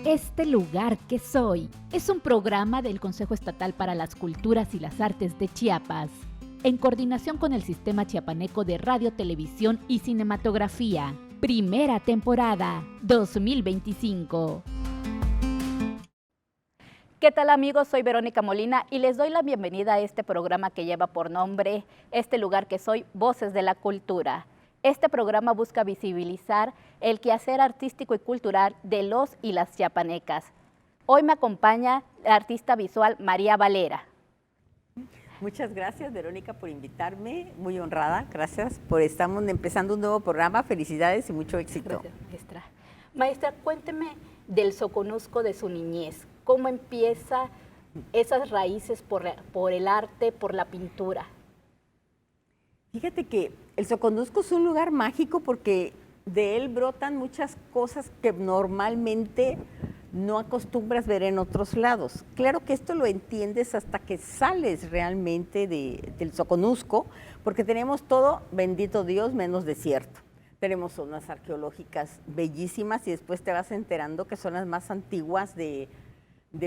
Este lugar que soy es un programa del Consejo Estatal para las Culturas y las Artes de Chiapas, en coordinación con el Sistema Chiapaneco de Radio, Televisión y Cinematografía. Primera temporada, 2025. ¿Qué tal, amigos? Soy Verónica Molina y les doy la bienvenida a este programa que lleva por nombre Este lugar que soy, Voces de la Cultura. Este programa busca visibilizar el quehacer artístico y cultural de los y las chiapanecas. Hoy me acompaña la artista visual María Valera. Muchas gracias, Verónica, por invitarme. Muy honrada. Gracias por estamos empezando un nuevo programa. Felicidades y mucho éxito. Gracias, maestra. Maestra, cuénteme del Soconusco de su niñez. ¿Cómo empieza esas raíces por el arte, por la pintura? Fíjate que el Soconusco es un lugar mágico porque de él brotan muchas cosas que normalmente no acostumbras ver en otros lados. Claro que esto lo entiendes hasta que sales realmente del Soconusco, porque tenemos todo, bendito Dios, menos desierto. Tenemos zonas arqueológicas bellísimas y después te vas enterando que son las más antiguas de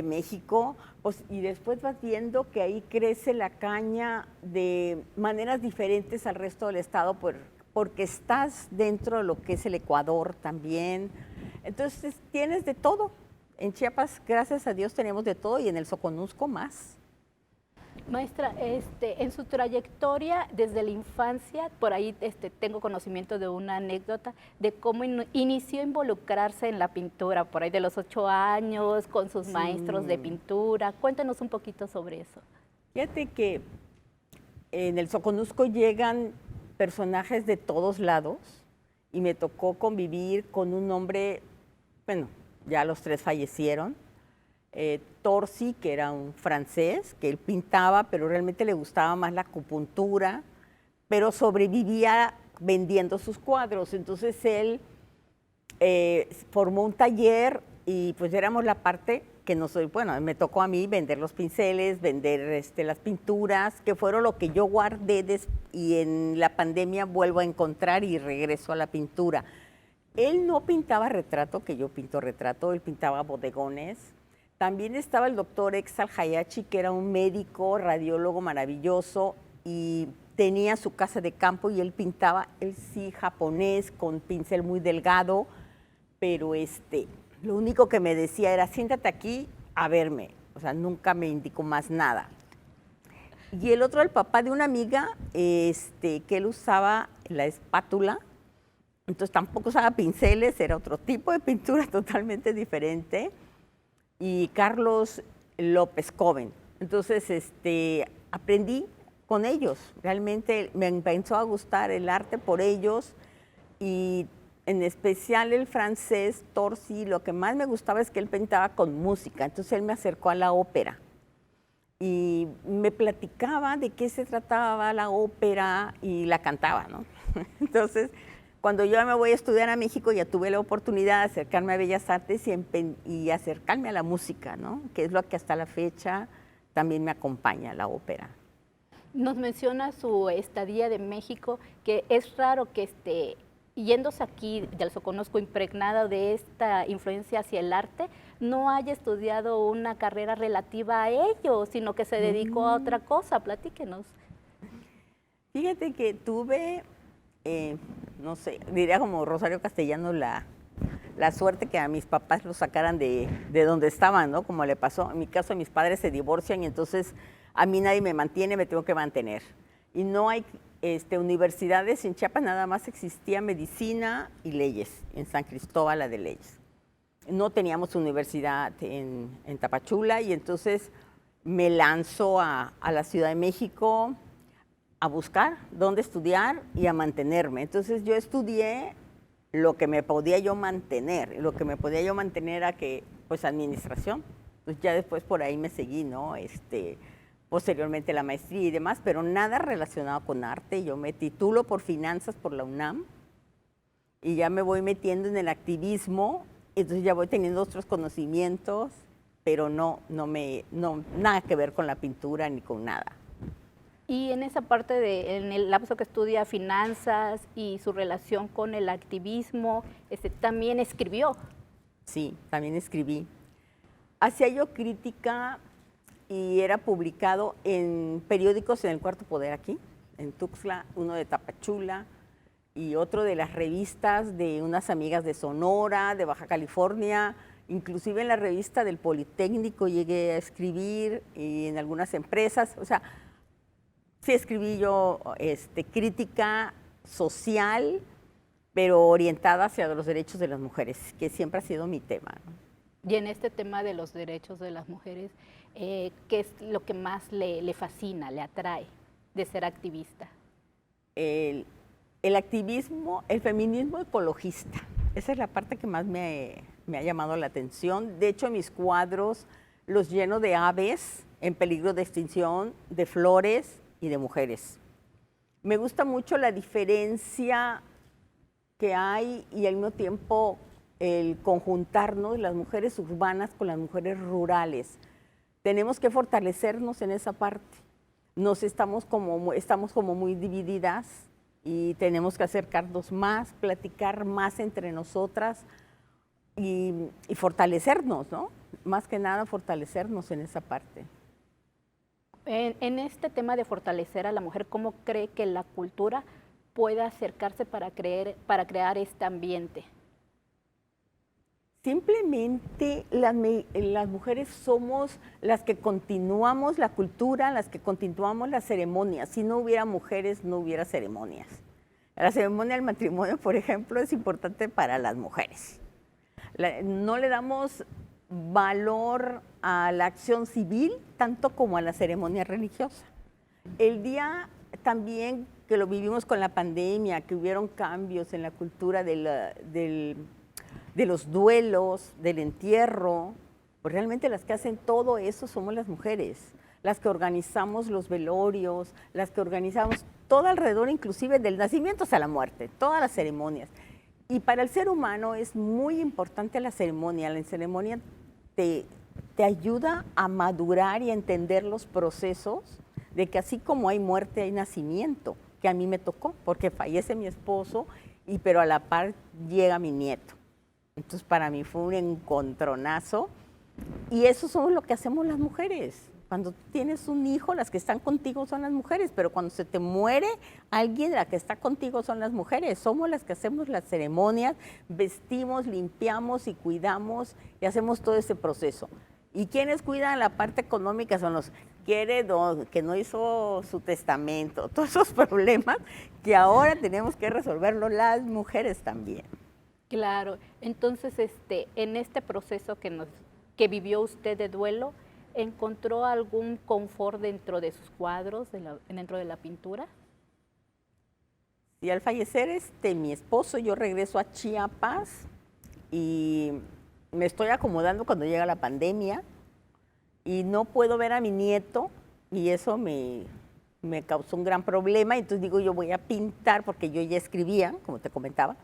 México, pues, y después vas viendo que ahí crece la caña de maneras diferentes al resto del estado porque estás dentro de lo que es el Ecuador también. Entonces tienes de todo. En Chiapas, gracias a Dios, tenemos de todo y en el Soconusco más. Maestra, en su trayectoria desde la infancia, por ahí tengo conocimiento de una anécdota de cómo inició a involucrarse en la pintura, por ahí de los 8 años, con sus maestros de pintura. Cuéntenos un poquito sobre eso. Fíjate que en el Soconusco llegan personajes de todos lados y me tocó convivir con un hombre, bueno, ya los 3 fallecieron, Torsi, que era un francés, que él pintaba, pero realmente le gustaba más la acupuntura, pero sobrevivía vendiendo sus cuadros. Entonces él formó un taller y pues éramos la parte que no soy, bueno, me tocó a mí vender los pinceles, vender las pinturas, que fueron lo que yo guardé y en la pandemia vuelvo a encontrar y regreso a la pintura. Él no pintaba retrato, que yo pinto retrato, él pintaba bodegones. También estaba el doctor Exal Hayashi, que era un médico, radiólogo maravilloso, y tenía su casa de campo y él pintaba, él sí, japonés, con pincel muy delgado, pero lo único que me decía era, siéntate aquí a verme, o sea, nunca me indicó más nada. Y el otro, el papá de una amiga, que él usaba la espátula, entonces tampoco usaba pinceles, era otro tipo de pintura totalmente diferente, y Carlos López Coven. Entonces, aprendí con ellos. Realmente me empezó a gustar el arte por ellos y en especial el francés Torsi. Lo que más me gustaba es que él pintaba con música. Entonces él me acercó a la ópera y me platicaba de qué se trataba la ópera y la cantaba, ¿no? Entonces, cuando yo me voy a estudiar a México, ya tuve la oportunidad de acercarme a Bellas Artes y acercarme a la música, ¿no? Que es lo que hasta la fecha también me acompaña, la ópera. Nos menciona su estadía de México, que es raro que yéndose aquí del Soconusco impregnada de esta influencia hacia el arte, no haya estudiado una carrera relativa a ello, sino que se dedicó a otra cosa. Platíquenos. Fíjate que tuve... no sé, diría como Rosario Castellano, la suerte que a mis papás los sacaran de donde estaban, ¿no? Como le pasó. En mi caso, mis padres se divorcian y entonces a mí nadie me mantiene, me tengo que mantener. Y no hay universidades en Chiapas, nada más existía medicina y leyes, en San Cristóbal la de leyes. No teníamos universidad en Tapachula y entonces me lanzo a la Ciudad de México a buscar dónde estudiar y a mantenerme. Entonces yo estudié lo que me podía yo mantener. Lo que me podía yo mantener era pues administración. Pues ya después por ahí me seguí, ¿no? Posteriormente la maestría y demás, pero nada relacionado con arte. Yo me titulo por finanzas por la UNAM y ya me voy metiendo en el activismo. Entonces ya voy teniendo otros conocimientos, pero nada que ver con la pintura ni con nada. Y en esa parte en el lapso que estudia finanzas y su relación con el activismo, también escribió. Sí, también escribí. Hacía yo crítica y era publicado en periódicos en el Cuarto Poder aquí, en Tuxtla, uno de Tapachula y otro de las revistas de unas amigas de Sonora, de Baja California, inclusive en la revista del Politécnico llegué a escribir y en algunas empresas. O sea, sí escribí yo crítica social, pero orientada hacia los derechos de las mujeres, que siempre ha sido mi tema, ¿no? Y en este tema de los derechos de las mujeres, ¿qué es lo que más le fascina, le atrae de ser activista? El activismo, el feminismo ecologista. Esa es la parte que más me ha llamado la atención. De hecho, mis cuadros los lleno de aves en peligro de extinción, de flores y de mujeres. Me gusta mucho la diferencia que hay y al mismo tiempo el conjuntarnos las mujeres urbanas con las mujeres rurales. Tenemos que fortalecernos en esa parte. Estamos como muy divididas y tenemos que acercarnos más, platicar más entre nosotras y fortalecernos, ¿no? Más que nada fortalecernos en esa parte. En este tema de fortalecer a la mujer, ¿cómo cree que la cultura puede acercarse para crear este ambiente? Simplemente las mujeres somos las que continuamos la cultura, las que continuamos las ceremonias. Si no hubiera mujeres, no hubiera ceremonias. La ceremonia del matrimonio, por ejemplo, es importante para las mujeres. No le damos valor a la acción civil tanto como a la ceremonia religiosa. El día también que lo vivimos con la pandemia, que hubieron cambios en la cultura de los duelos, del entierro, pues realmente las que hacen todo eso somos las mujeres, las que organizamos los velorios, las que organizamos todo alrededor, inclusive del nacimiento hasta la muerte, todas las ceremonias. Y para el ser humano es muy importante la ceremonia te ayuda a madurar y a entender los procesos de que así como hay muerte, hay nacimiento, que a mí me tocó, porque fallece mi esposo, pero a la par llega mi nieto. Entonces, para mí fue un encontronazo. Y eso es lo que hacemos las mujeres. Cuando tienes un hijo, las que están contigo son las mujeres, pero cuando se te muere alguien, la que está contigo son las mujeres. Somos las que hacemos las ceremonias, vestimos, limpiamos y cuidamos y hacemos todo ese proceso. ¿Y quienes cuidan la parte económica? Son los que no hizo su testamento, todos esos problemas que ahora tenemos que resolverlo las mujeres también. Claro, entonces en este proceso que vivió usted de duelo, ¿encontró algún confort dentro de sus cuadros, dentro de la pintura? Y al fallecer mi esposo, yo regreso a Chiapas y me estoy acomodando cuando llega la pandemia y no puedo ver a mi nieto y eso me causó un gran problema. Entonces digo, yo voy a pintar porque yo ya escribía, como te comentaba,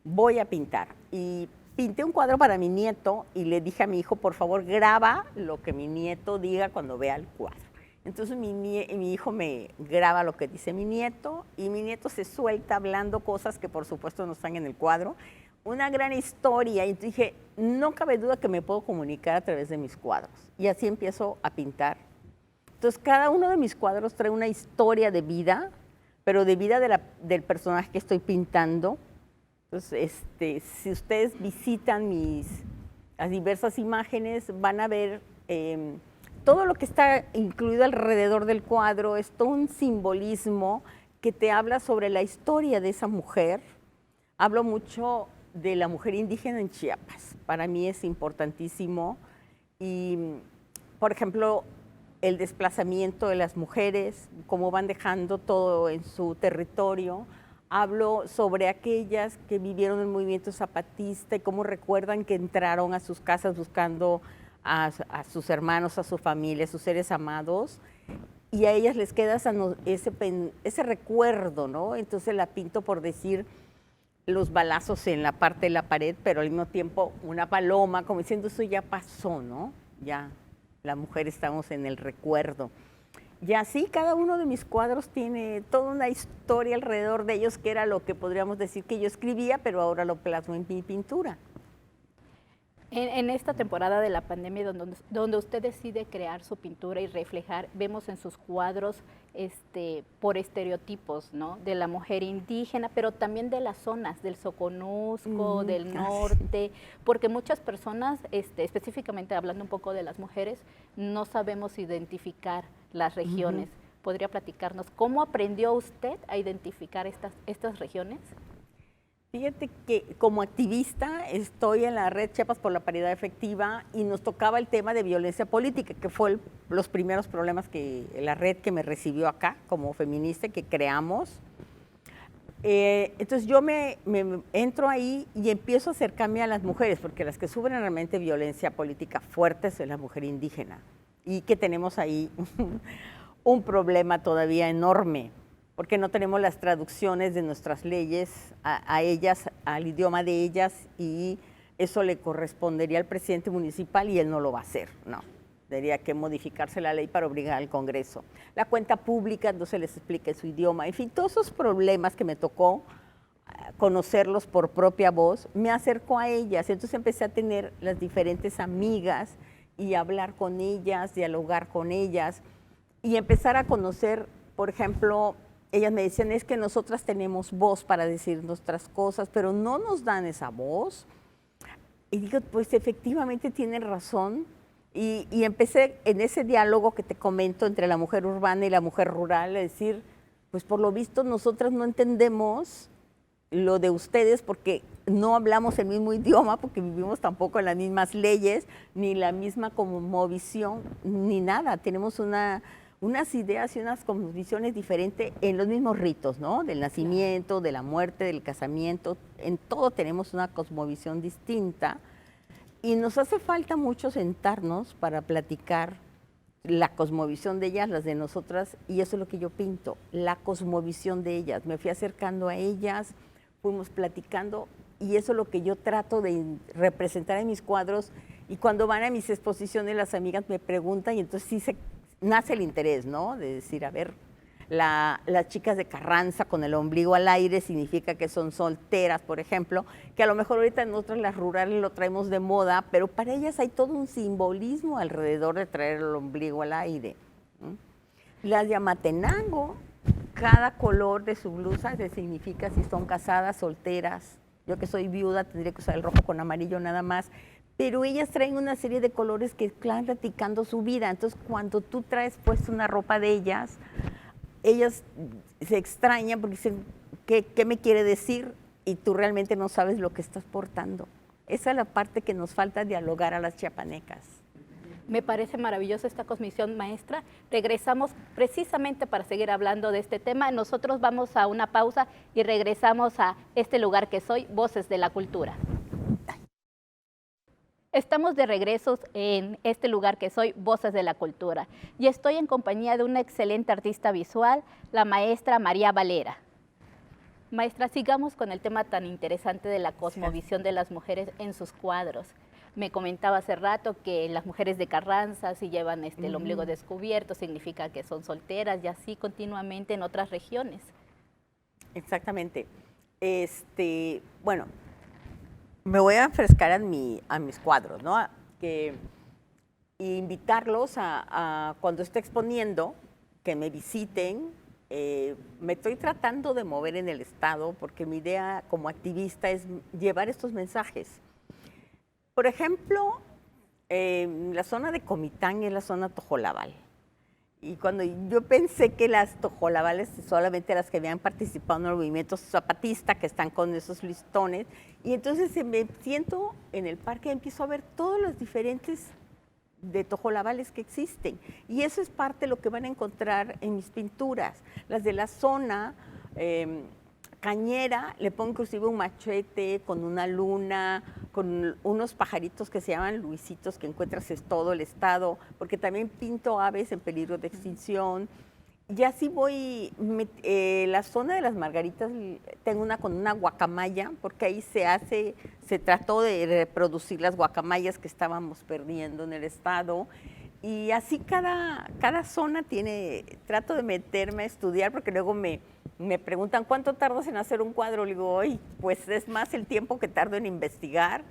voy a pintar. Y pinté un cuadro para mi nieto y le dije a mi hijo, por favor, graba lo que mi nieto diga cuando vea el cuadro. Entonces mi hijo me graba lo que dice mi nieto y mi nieto se suelta hablando cosas que por supuesto no están en el cuadro. Una gran historia y dije, no cabe duda que me puedo comunicar a través de mis cuadros. Y así empiezo a pintar. Entonces cada uno de mis cuadros trae una historia de vida, pero de vida del personaje que estoy pintando. Entonces, si ustedes visitan las diversas imágenes, van a ver todo lo que está incluido alrededor del cuadro. Es todo un simbolismo que te habla sobre la historia de esa mujer. Hablo mucho de la mujer indígena en Chiapas. Para mí es importantísimo. Y, por ejemplo, el desplazamiento de las mujeres, cómo van dejando todo en su territorio. Hablo sobre aquellas que vivieron el movimiento zapatista y cómo recuerdan que entraron a sus casas buscando a sus hermanos, a su familia, a sus seres amados, y a ellas les queda ese recuerdo, ¿no? Entonces la pinto por decir los balazos en la parte de la pared, pero al mismo tiempo una paloma, como diciendo, eso ya pasó, ¿no? Ya, la mujer estamos en el recuerdo. Y así cada uno de mis cuadros tiene toda una historia alrededor de ellos, que era lo que podríamos decir que yo escribía, pero ahora lo plasmo en mi pintura. En esta temporada de la pandemia, donde usted decide crear su pintura y reflejar, vemos en sus cuadros por estereotipos, ¿no? De la mujer indígena, pero también de las zonas del Soconusco, del norte, porque muchas personas, específicamente hablando un poco de las mujeres, no sabemos identificar las regiones. ¿Podría platicarnos cómo aprendió usted a identificar estas regiones? Fíjate que como activista estoy en la red Chiapas por la Paridad Efectiva y nos tocaba el tema de violencia política, que fue los primeros problemas que la red que me recibió acá como feminista que creamos. Entonces yo me entro ahí y empiezo a acercarme a las mujeres, porque las que sufren realmente violencia política fuerte es la mujer indígena y que tenemos ahí un problema todavía enorme, porque no tenemos las traducciones de nuestras leyes a ellas, al idioma de ellas, y eso le correspondería al presidente municipal y él no lo va a hacer, no. Tendría que modificarse la ley para obligar al Congreso. La cuenta pública no se les explica su idioma. En fin, todos esos problemas que me tocó conocerlos por propia voz, me acercó a ellas. Entonces empecé a tener las diferentes amigas y hablar con ellas, dialogar con ellas y empezar a conocer, por ejemplo, ellas me decían, es que nosotras tenemos voz para decir nuestras cosas, pero no nos dan esa voz. Y digo, pues efectivamente tienen razón. Y empecé en ese diálogo que te comento entre la mujer urbana y la mujer rural, a decir, pues por lo visto nosotras no entendemos lo de ustedes porque no hablamos el mismo idioma, porque vivimos tampoco en las mismas leyes, ni la misma cosmovisión, ni nada. Tenemos unas ideas y unas cosmovisiones diferentes en los mismos ritos, ¿no? Del nacimiento, de la muerte, del casamiento, en todo tenemos una cosmovisión distinta. Y nos hace falta mucho sentarnos para platicar la cosmovisión de ellas, las de nosotras, y eso es lo que yo pinto, la cosmovisión de ellas. Me fui acercando a ellas, fuimos platicando, y eso es lo que yo trato de representar en mis cuadros. Y cuando van a mis exposiciones, las amigas me preguntan, y entonces sí nace el interés, ¿no? De decir, a ver, las chicas de Carranza con el ombligo al aire significa que son solteras, por ejemplo, que a lo mejor ahorita nosotras las rurales lo traemos de moda, pero para ellas hay todo un simbolismo alrededor de traer el ombligo al aire. Las de Amatenango, cada color de su blusa significa si son casadas, solteras. Yo que soy viuda tendría que usar el rojo con amarillo nada más, pero ellas traen una serie de colores que están platicando su vida. Entonces, cuando tú traes puesta una ropa de ellas se extrañan porque dicen, ¿qué me quiere decir? Y tú realmente no sabes lo que estás portando. Esa es la parte que nos falta dialogar a las chiapanecas. Me parece maravillosa esta cosmovisión, maestra. Regresamos precisamente para seguir hablando de este tema. Nosotros vamos a una pausa y regresamos a este lugar que soy, Voces de la Cultura. Estamos de regreso en este lugar que soy, Voces de la Cultura, y estoy en compañía de una excelente artista visual, la maestra María Valera. Maestra, sigamos con el tema tan interesante de la cosmovisión de las mujeres en sus cuadros. Me comentaba hace rato que las mujeres de Carranza, si llevan el ombligo descubierto, significa que son solteras, y así continuamente en otras regiones. Exactamente. Bueno, me voy a refrescar a mis cuadros, ¿no? E invitarlos a cuando esté exponiendo, que me visiten. Me estoy tratando de mover en el estado porque mi idea como activista es llevar estos mensajes. Por ejemplo, la zona de Comitán es la zona tojolabal. Y cuando yo pensé que las tojolabales solamente las que habían participado en el movimiento zapatista, que están con esos listones, y entonces me siento en el parque y empiezo a ver todos los diferentes de tojolabales que existen. Y eso es parte de lo que van a encontrar en mis pinturas. Las de la zona cañera, le pongo inclusive un machete con una luna, con unos pajaritos que se llaman luisitos que encuentras en todo el estado, porque también pinto aves en peligro de extinción. Y así voy, la zona de las margaritas, tengo una con una guacamaya, porque ahí se trató de reproducir las guacamayas que estábamos perdiendo en el estado. Y así cada zona trato de meterme a estudiar, porque luego me preguntan, ¿cuánto tardas en hacer un cuadro? Le digo, pues es más el tiempo que tardo en investigar,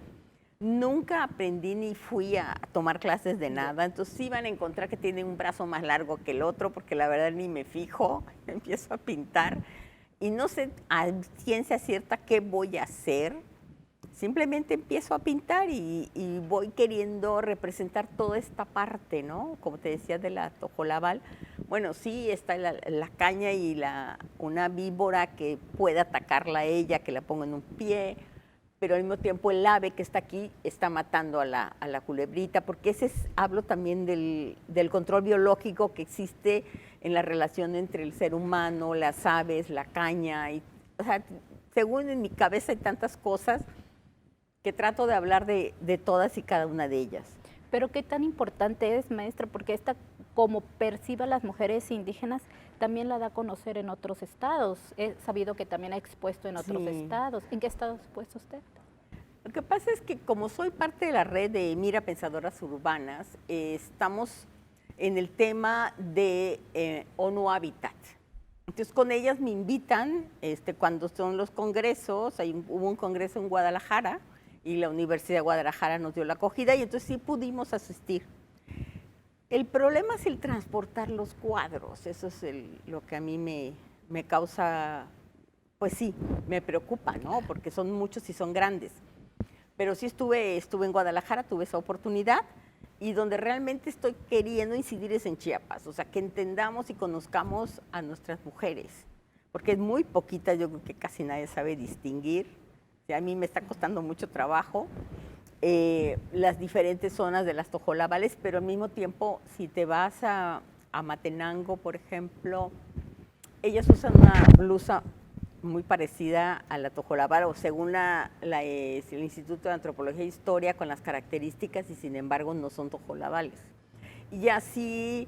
Nunca aprendí ni fui a tomar clases de nada, entonces sí van a encontrar que tienen un brazo más largo que el otro, porque la verdad ni me fijo, empiezo a pintar y no sé a ciencia cierta qué voy a hacer. Simplemente empiezo a pintar y voy queriendo representar toda esta parte, ¿no? Como te decía de la tojolabal. Bueno, sí está la caña y una víbora que puede atacarla a ella, que la pongo en un pie, pero al mismo tiempo el ave que está aquí está matando a la culebrita, porque hablo también del control biológico que existe en la relación entre el ser humano, las aves, la caña. O sea, según en mi cabeza hay tantas cosas que trato de hablar de todas y cada una de ellas. Pero qué tan importante es, maestra, porque esta, como percibe a las mujeres indígenas, también la da a conocer en otros estados. He sabido que también ha expuesto en otros estados. ¿En qué estado ha expuesto usted? Lo que pasa es que como soy parte de la red de Mira Pensadoras Urbanas, estamos en el tema de ONU Habitat. Entonces con ellas me invitan cuando son los congresos, hubo un congreso en Guadalajara, y la Universidad de Guadalajara nos dio la acogida y entonces sí pudimos asistir. El problema es el transportar los cuadros, eso es lo que a mí me causa, pues sí, me preocupa, ¿no? Porque son muchos y son grandes. Pero sí estuve en Guadalajara, tuve esa oportunidad y donde realmente estoy queriendo incidir es en Chiapas, o sea, que entendamos y conozcamos a nuestras mujeres, porque es muy poquita, yo creo que casi nadie sabe distinguir. A mí me está costando mucho trabajo las diferentes zonas de las tojolabales, pero al mismo tiempo, si te vas a Matenango, por ejemplo, ellas usan una blusa muy parecida a la tojolabal, o según el Instituto de Antropología e Historia, con las características, y sin embargo no son tojolabales. Y así,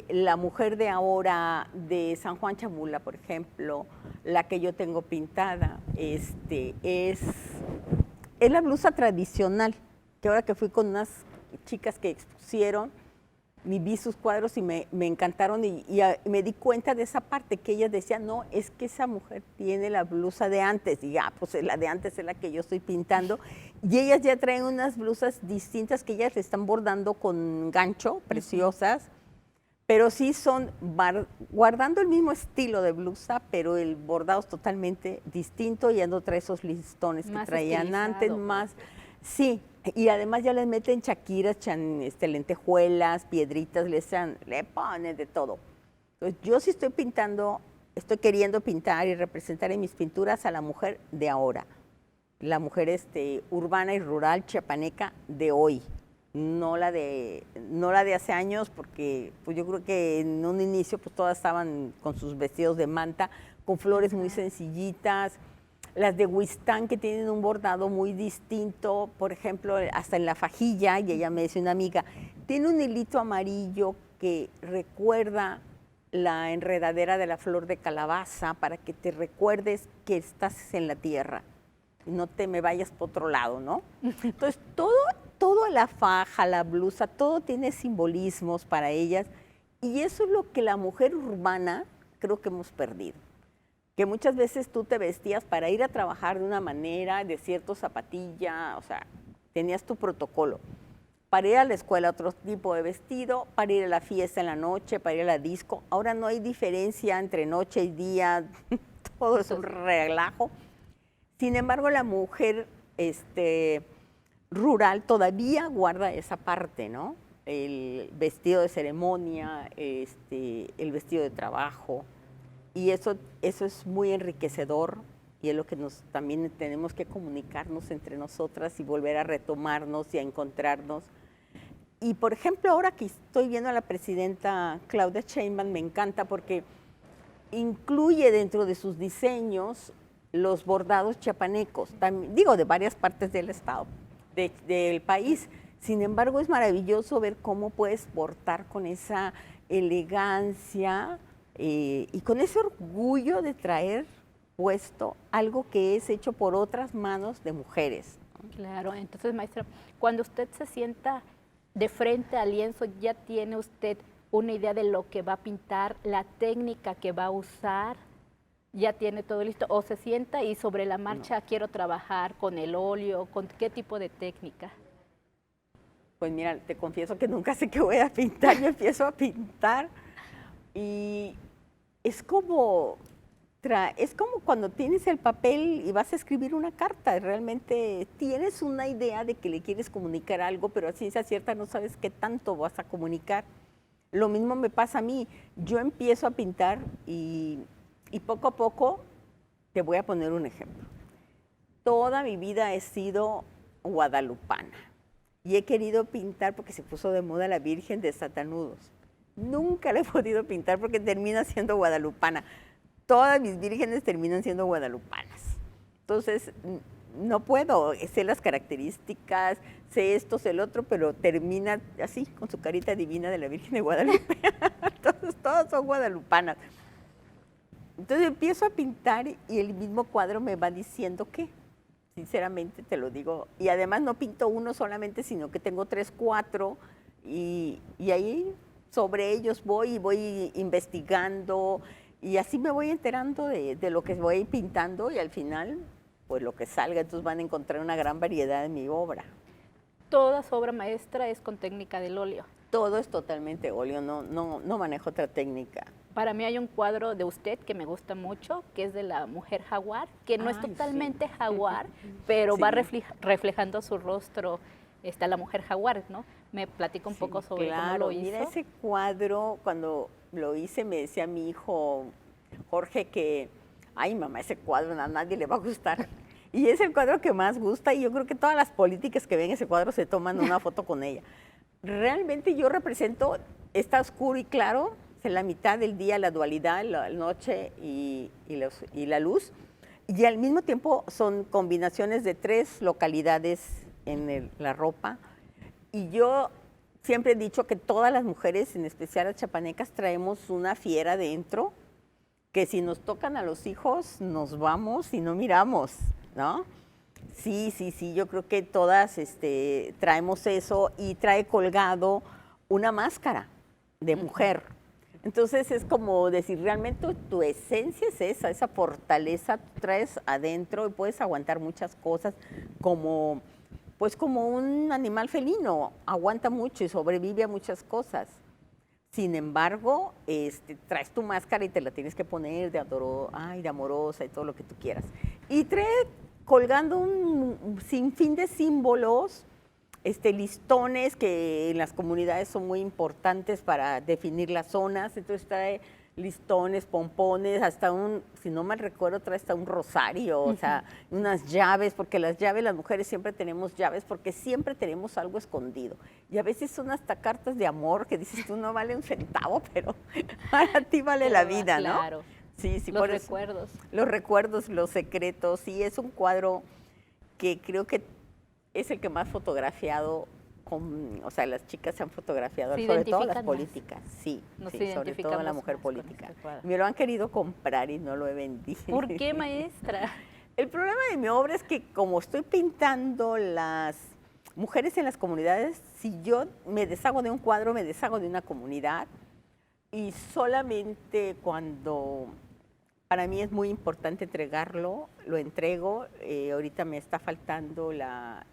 la mujer de ahora de San Juan Chabula, por ejemplo, la que yo tengo pintada, es la blusa tradicional, que ahora que fui con unas chicas que expusieron, vi sus cuadros y me encantaron y me di cuenta de esa parte que ellas decían, no, es que esa mujer tiene la blusa de antes, y pues la de antes es la que yo estoy pintando, y ellas ya traen unas blusas distintas que ellas le están bordando con gancho, preciosas, pero sí son guardando el mismo estilo de blusa, pero el bordado es totalmente distinto, y ya no trae esos listones que traían antes, más, sí. Y además ya les meten chaquiras, lentejuelas, piedritas, le ponen de todo. Entonces yo sí estoy pintando, estoy queriendo pintar y representar en mis pinturas a la mujer de ahora, la mujer urbana y rural chiapaneca de hoy, no la de hace años, porque pues yo creo que en un inicio pues todas estaban con sus vestidos de manta, con flores muy sencillitas. Las de Huistán, que tienen un bordado muy distinto, por ejemplo, hasta en la fajilla, y ella me dice una amiga, tiene un hilito amarillo que recuerda la enredadera de la flor de calabaza para que te recuerdes que estás en la tierra y no te me vayas por otro lado, ¿no? Entonces, todo la faja, la blusa, todo tiene simbolismos para ellas, y eso es lo que la mujer urbana creo que hemos perdido. Que muchas veces tú te vestías para ir a trabajar de una manera, de cierto zapatilla, o sea, tenías tu protocolo. Para ir a la escuela otro tipo de vestido, para ir a la fiesta en la noche, para ir a la disco. Ahora no hay diferencia entre noche y día, todo es un relajo. Sin embargo, la mujer rural todavía guarda esa parte, ¿no? El vestido de ceremonia, el vestido de trabajo. Y eso es muy enriquecedor, y es lo que también tenemos que comunicarnos entre nosotras y volver a retomarnos y a encontrarnos. Y por ejemplo, ahora que estoy viendo a la presidenta Claudia Sheinbaum, me encanta porque incluye dentro de sus diseños los bordados chiapanecos, también, digo, de varias partes del estado, del país. Sin embargo, es maravilloso ver cómo puedes bordar con esa elegancia, y con ese orgullo de traer puesto algo que es hecho por otras manos de mujeres. Claro, entonces, maestra, cuando usted se sienta de frente al lienzo, ¿ya tiene usted una idea de lo que va a pintar, la técnica que va a usar? ya tiene todo listo o se sienta y sobre la marcha No. quiero trabajar con el óleo, con qué tipo de técnica? Pues mira, te confieso que nunca sé qué voy a pintar. Yo empiezo a pintar y es como, es como cuando tienes el papel y vas a escribir una carta. Realmente tienes una idea de que le quieres comunicar algo, pero a ciencia cierta no sabes qué tanto vas a comunicar. Lo mismo me pasa a mí. Yo empiezo a pintar y poco a poco te voy a poner un ejemplo. Toda mi vida he sido guadalupana y he querido pintar porque se puso de moda la Virgen de Satanudos. Nunca la he podido pintar porque termina siendo guadalupana. Todas mis vírgenes terminan siendo guadalupanas. Entonces, no puedo, sé las características, sé esto, sé el otro, pero termina así, con su carita divina de la Virgen de Guadalupe. Entonces, todas son guadalupanas. Entonces empiezo a pintar y el mismo cuadro me va diciendo qué. Sinceramente te lo digo. Y además no pinto uno solamente, sino que tengo 3, 4 y ahí sobre ellos voy investigando y así me voy enterando de lo que voy pintando y al final, pues lo que salga, entonces van a encontrar una gran variedad en mi obra. Toda su obra maestra es con técnica del óleo. Todo es totalmente óleo, no manejo otra técnica. Para mí hay un cuadro de usted que me gusta mucho, que es de la mujer jaguar, que no es totalmente sí. jaguar, pero Sí. va reflejando su rostro, está la mujer jaguar, ¿no? Me platica un Sí, poco sobre cómo claro. lo hizo. Mira, ese cuadro, cuando lo hice, me decía mi hijo Jorge que, ay mamá, ese cuadro a nadie le va a gustar. Y es el cuadro que más gusta y yo creo que todas las políticas que ven ese cuadro se toman una foto con ella. Realmente yo represento, está oscuro y claro, es la mitad del día, la dualidad, la noche y la luz. Y al mismo tiempo son combinaciones de 3 localidades en la ropa. Y yo siempre he dicho que todas las mujeres, en especial las chapanecas, traemos una fiera dentro, que si nos tocan a los hijos, nos vamos y no miramos, ¿no? Sí, yo creo que todas traemos eso y trae colgado una máscara de mujer. Entonces es como decir, realmente tu esencia es esa fortaleza tú traes adentro y puedes aguantar muchas cosas como, pues como un animal felino, aguanta mucho y sobrevive a muchas cosas. Sin embargo, traes tu máscara y te la tienes que poner de amorosa y todo lo que tú quieras. Y trae colgando un sinfín de símbolos, listones que en las comunidades son muy importantes para definir las zonas. Entonces trae listones, pompones, hasta si no mal recuerdo, trae hasta un rosario, o sea, unas llaves, porque las mujeres siempre tenemos llaves, porque siempre tenemos algo escondido. Y a veces son hasta cartas de amor que dices tú no vale un centavo, pero para ti vale la vida, ¿no? Claro. Sí, Los recuerdos. Los recuerdos, los secretos, sí, es un cuadro que creo que es el que más fotografiado, o sea, las chicas se han fotografiado, sobre todo las políticas, sí, sobre todo la mujer política. Me lo han querido comprar y no lo he vendido. ¿Por qué, maestra? El problema de mi obra es que como estoy pintando las mujeres en las comunidades, si yo me deshago de un cuadro, me deshago de una comunidad y solamente cuando para mí es muy importante entregarlo, lo entrego. Ahorita me está faltando la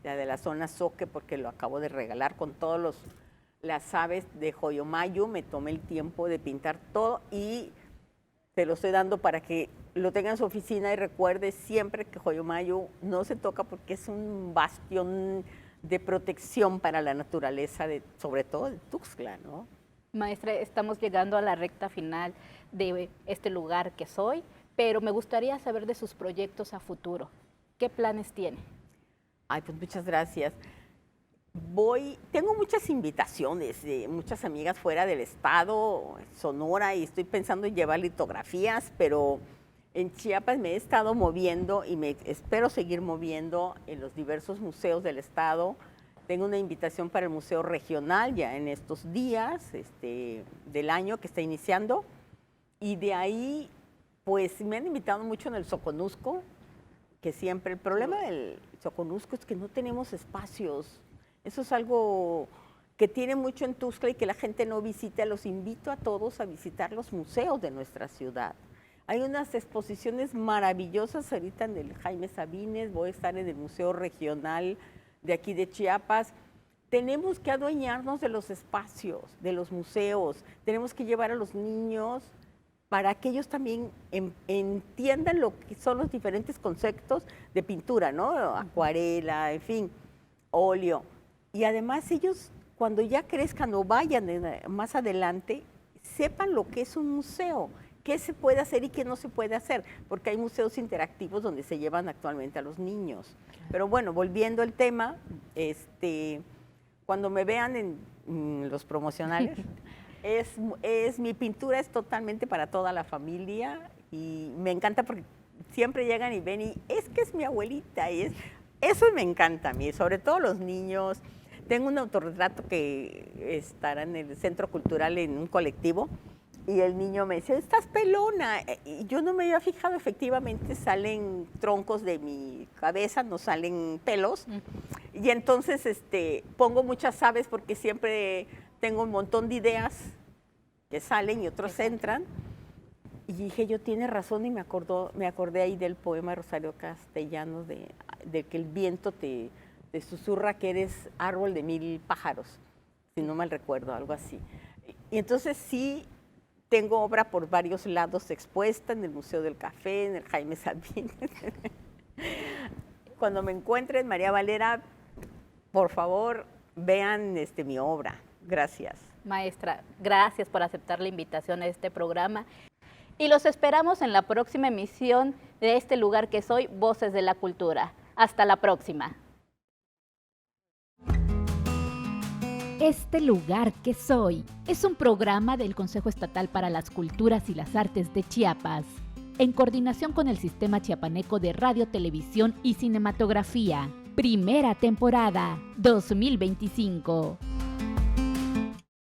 de la zona Zoque porque lo acabo de regalar con todas las aves de Joyomayo. Me tomé el tiempo de pintar todo y te lo estoy dando para que lo tenga en su oficina y recuerde siempre que Joyomayo no se toca porque es un bastión de protección para la naturaleza, sobre todo de Tuxtla, ¿no? Maestra, estamos llegando a la recta final de este lugar que soy, pero me gustaría saber de sus proyectos a futuro. ¿Qué planes tiene? Ay, pues muchas gracias. Tengo muchas invitaciones de muchas amigas fuera del estado, Sonora, y estoy pensando en llevar litografías, pero en Chiapas me he estado moviendo y me espero seguir moviendo en los diversos museos del estado. Tengo una invitación para el Museo Regional ya en estos días del año que está iniciando. Y de ahí, pues me han invitado mucho en el Soconusco, que siempre el problema del Soconusco es que no tenemos espacios. Eso es algo que tiene mucho en Tuxtla y que la gente no visita. Los invito a todos a visitar los museos de nuestra ciudad. Hay unas exposiciones maravillosas ahorita en el Jaime Sabines, voy a estar en el Museo Regional de aquí de Chiapas. Tenemos que adueñarnos de los espacios, de los museos, tenemos que llevar a los niños para que ellos también entiendan lo que son los diferentes conceptos de pintura, ¿no? Acuarela, en fin, óleo. Y además ellos, cuando ya crezcan o vayan más adelante, sepan lo que es un museo, qué se puede hacer y qué no se puede hacer, porque hay museos interactivos donde se llevan actualmente a los niños. Pero bueno, volviendo al tema, cuando me vean en los promocionales, mi pintura es totalmente para toda la familia y me encanta porque siempre llegan y ven y es que es mi abuelita. Eso me encanta a mí, sobre todo los niños. Tengo un autorretrato que estará en el Centro Cultural en un colectivo y el niño me dice, estás pelona. Y yo no me había fijado, efectivamente salen troncos de mi cabeza, no salen pelos. Y entonces pongo muchas aves porque siempre tengo un montón de ideas que salen y otros entran. Y dije, yo tiene razón y me acordé ahí del poema de Rosario Castellanos de que el viento te susurra que eres árbol de 1000 pájaros, si no mal recuerdo, algo así. Y entonces sí, tengo obra por varios lados expuesta en el Museo del Café, en el Jaime Sabines. Cuando me encuentren, María Valera, por favor, vean mi obra. Gracias. Maestra, gracias por aceptar la invitación a este programa. Y los esperamos en la próxima emisión de este lugar que soy, Voces de la Cultura. Hasta la próxima. Este lugar que soy es un programa del Consejo Estatal para las Culturas y las Artes de Chiapas, en coordinación con el Sistema Chiapaneco de Radio, Televisión y Cinematografía. Primera temporada, 2025.